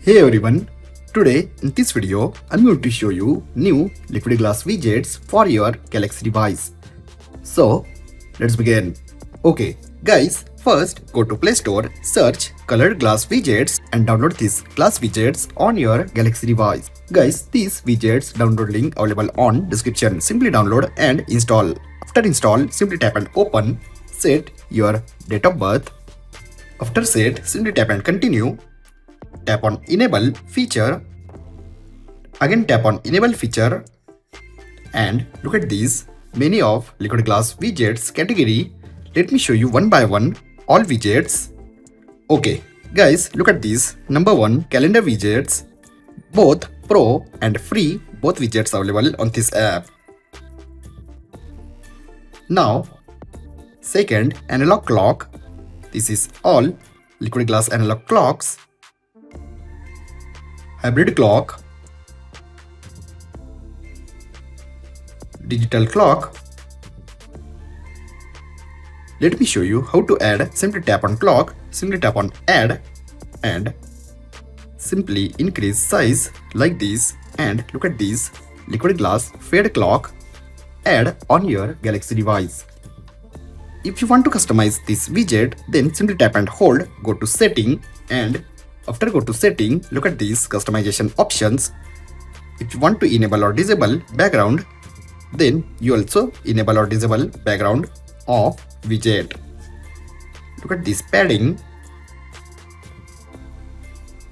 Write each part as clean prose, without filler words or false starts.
Hey everyone, today in this video I'm going to show you new liquid glass widgets for your Galaxy device. So let's begin. Okay guys, first go to Play Store, search colored glass widgets and download these glass widgets on your Galaxy device. Guys, these widgets download link available on description. Simply download and install. After install, simply tap and open. Set your date of birth. After set, simply tap and continue. Tap on enable feature. Again tap on enable feature and look at these many of liquid glass widgets category. Let me show you one by one all widgets. Okay guys, look at these. Number 1, calendar widgets. Both pro and free, both widgets available on this app. Now second, analog clock. This is all liquid glass analog clocks. Hybrid clock, digital clock. Let me show you how to add. Simply tap on clock, simply tap on add and simply increase size like this, and look at this liquid glass fade clock. Add on your Galaxy device. If you want to customize this widget, then simply tap and hold, go to setting, and after go to setting, look at these customization options. If you want to enable or disable background, then you also enable or disable background of widget. Look at this padding.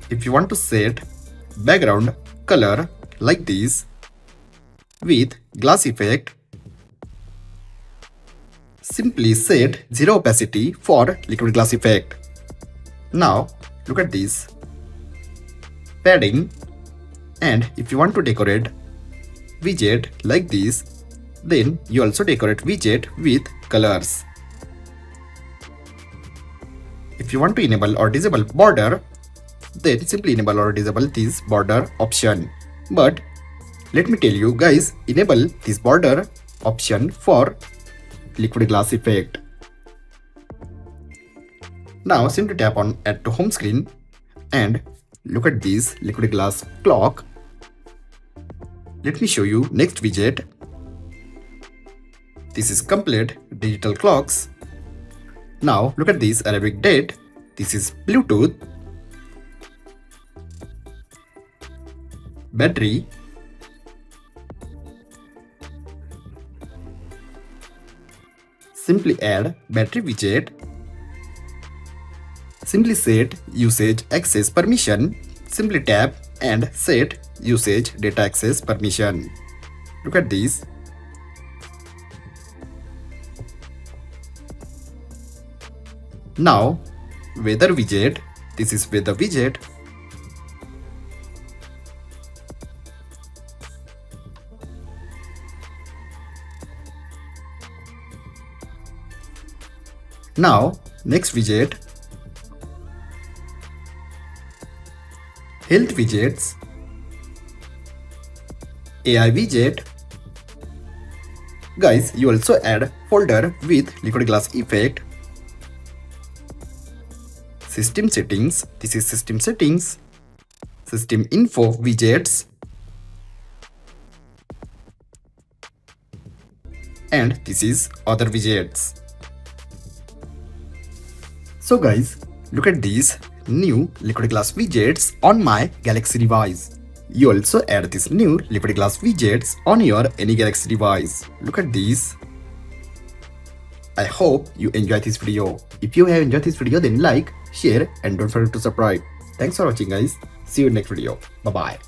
If you want to set background color like this with glass effect, simply set 0 opacity for liquid glass effect. Now look at this padding, and if you want to decorate widget like this, then you also decorate widget with colors. If you want to enable or disable border, then simply enable or disable this border option. But let me tell you guys, enable this border option for liquid glass effect. Now simply tap on add to home screen and look at this liquid glass clock. Let me show you next widget. This is complete digital clocks. Now look at this Arabic date. This is Bluetooth, battery, simply add battery widget. Simply set usage access permission. Simply tap and set usage data access permission. Look at this. Now weather widget. This is weather widget. Now next widget, health widgets, AI widget. Guys, you also add folder with liquid glass effect. System settings. This is system settings. System info widgets. And this is other widgets. So guys, look at these new liquid glass widgets on my Galaxy device. You also add this new liquid glass widgets on your any Galaxy device. Look at these. I hope you enjoyed this video. If you have enjoyed this video, then like, share and don't forget to subscribe. Thanks for watching guys. See you in next video. Bye bye.